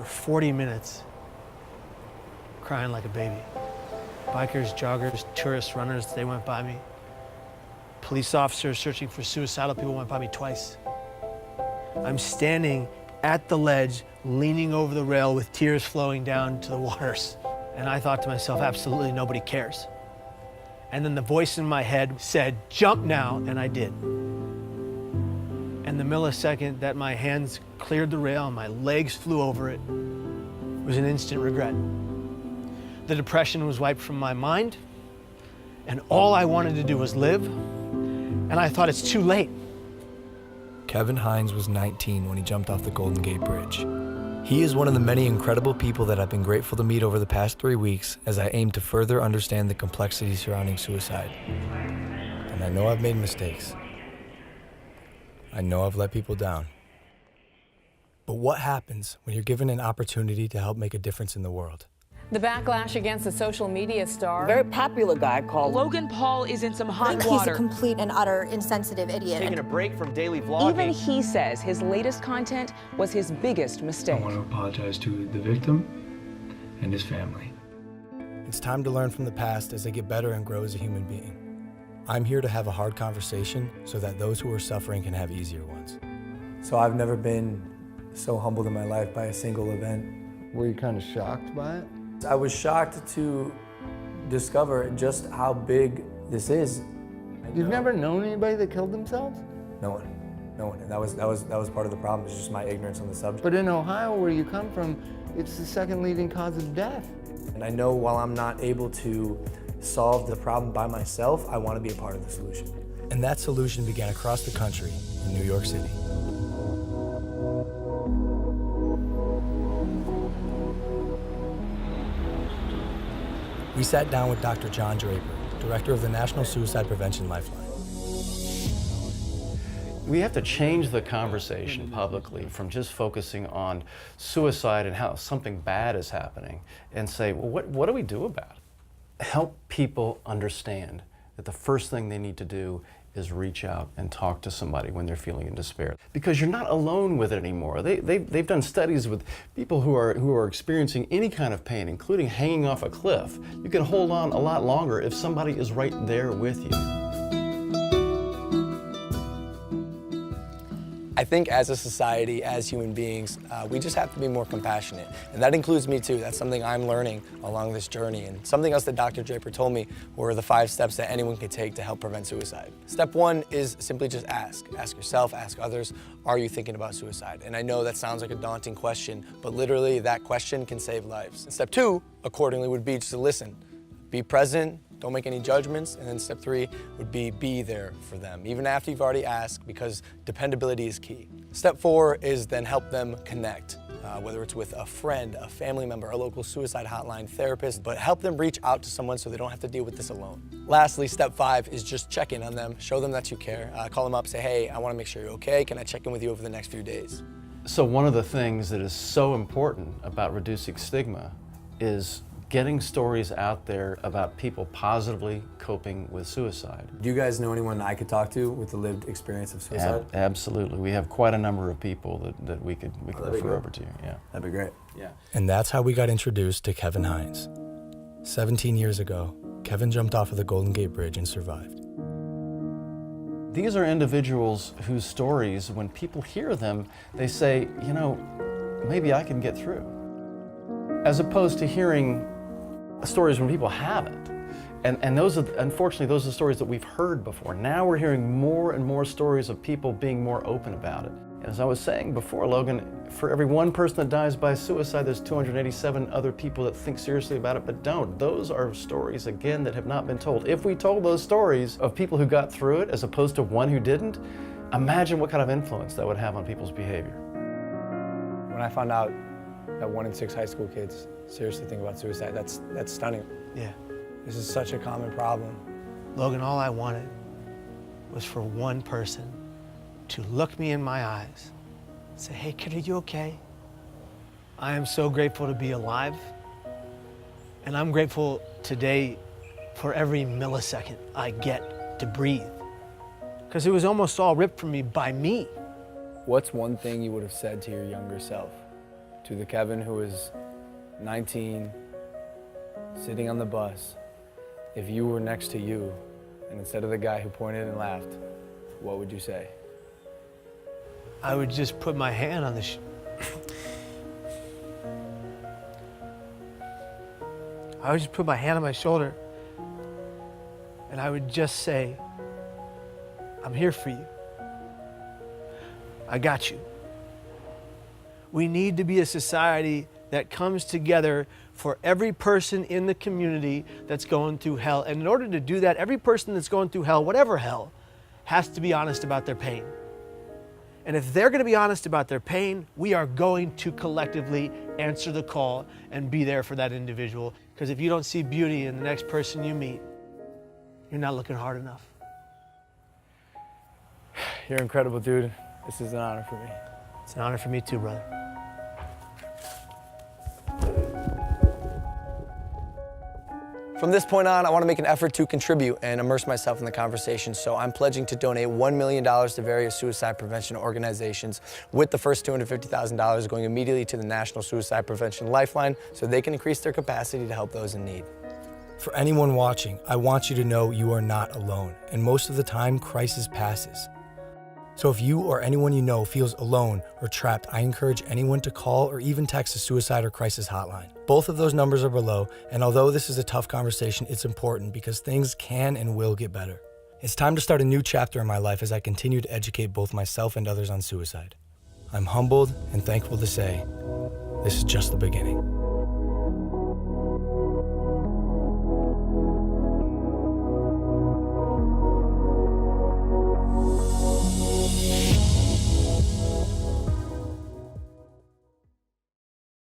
40 minutes crying like a baby. Bikers, joggers, tourists, runners, they went by me. Police officers searching for suicidal people went by me twice. I'm standing at the ledge, leaning over the rail with tears flowing down to the waters. And I thought to myself, absolutely nobody cares. And then the voice in my head said, jump now, and I did. And the millisecond that my hands cleared the rail and my legs flew over it was an instant regret. The depression was wiped from my mind, and all I wanted to do was live, and I thought it's too late. Kevin Hines was 19 when he jumped off the Golden Gate Bridge. He is one of the many incredible people that I've been grateful to meet over the past 3 weeks as I aim to further understand the complexity surrounding suicide. And I know I've made mistakes. I know I've let people down. But what happens when you're given an opportunity to help make a difference in the world? The backlash against the social media star. Very popular guy called Logan Paul is in some hot water. He's a complete and utter insensitive idiot. Taking a break from daily vlogging. Even he says his latest content was his biggest mistake. I want to apologize to the victim and his family. It's time to learn from the past as I get better and grow as a human being. I'm here to have a hard conversation so that those who are suffering can have easier ones. So I've never been so humbled in my life by a single event. Were you kind of shocked by it? I was shocked to discover just how big this is. You've never known anybody that killed themselves? No one. And that was part of the problem. It's just my ignorance on the subject. But in Ohio, where you come from, it's the second leading cause of death. And I know while I'm not able to solve the problem by myself, I want to be a part of the solution. And that solution began across the country in New York City. We sat down with Dr. John Draper, director of the National Suicide Prevention Lifeline. We have to change the conversation publicly from just focusing on suicide and how something bad is happening and say, well, what do we do about it? Help people understand that the first thing they need to do is reach out and talk to somebody when they're feeling in despair. Because you're not alone with it anymore. They've done studies with people who are experiencing any kind of pain, including hanging off a cliff. You can hold on a lot longer if somebody is right there with you. I think as a society, as human beings, we just have to be more compassionate. And that includes me too. That's something I'm learning along this journey. And something else that Dr. Draper told me were the 5 steps that anyone can take to help prevent suicide. Step 1 is simply just ask. Ask yourself, ask others, are you thinking about suicide? And I know that sounds like a daunting question, but literally that question can save lives. And step 2, accordingly, would be just to listen. Be present. Don't make any judgments. And then step 3 would be there for them, even after you've already asked, because dependability is key. Step 4 is then help them connect, whether it's with a friend, a family member, a local suicide hotline, therapist, but help them reach out to someone so they don't have to deal with this alone. Lastly, step 5 is just check in on them, show them that you care. Call them up, say, hey, I want to make sure you're okay. Can I check in with you over the next few days? So one of the things that is so important about reducing stigma is getting stories out there about people positively coping with suicide. Do you guys know anyone I could talk to with the lived experience of suicide? Absolutely. We have quite a number of people that we could refer over to. Yeah. That'd be great. Yeah. And that's how we got introduced to Kevin Hines. 17 years ago, Kevin jumped off of the Golden Gate Bridge and survived. These are individuals whose stories, when people hear them, they say, you know, maybe I can get through. As opposed to hearing stories when people haven't. And those are, unfortunately, those are the stories that we've heard before. Now we're hearing more and more stories of people being more open about it. And as I was saying before, Logan, for every 1 person that dies by suicide, there's 287 other people that think seriously about it but don't. Those are stories, again, that have not been told. If we told those stories of people who got through it as opposed to one who didn't, imagine what kind of influence that would have on people's behavior. When I found out that 1 in 6 high school kids seriously think about suicide, that's stunning. Yeah. This is such a common problem. Logan, all I wanted was for one person to look me in my eyes and say, hey kid, are you okay? I am so grateful to be alive. And I'm grateful today for every millisecond I get to breathe. Because it was almost all ripped from me by me. What's one thing you would have said to your younger self to the Kevin who was 19, sitting on the bus, if you were next to you, and instead of the guy who pointed and laughed, what would you say? I would just put my hand on the I would just put my hand on my shoulder and I would just say, I'm here for you. I got you. We need to be a society that comes together for every person in the community that's going through hell. And in order to do that, every person that's going through hell, whatever hell, has to be honest about their pain. And if they're going to be honest about their pain, we are going to collectively answer the call and be there for that individual. Because if you don't see beauty in the next person you meet, you're not looking hard enough. You're incredible, dude. This is an honor for me. It's an honor for me too, brother. From this point on, I want to make an effort to contribute and immerse myself in the conversation, so I'm pledging to donate $1 million to various suicide prevention organizations, with the first $250,000 going immediately to the National Suicide Prevention Lifeline so they can increase their capacity to help those in need. For anyone watching, I want you to know you are not alone, and most of the time, crisis passes. So if you or anyone you know feels alone or trapped, I encourage anyone to call or even text the suicide or crisis hotline. Both of those numbers are below, and although this is a tough conversation, it's important because things can and will get better. It's time to start a new chapter in my life as I continue to educate both myself and others on suicide. I'm humbled and thankful to say, this is just the beginning.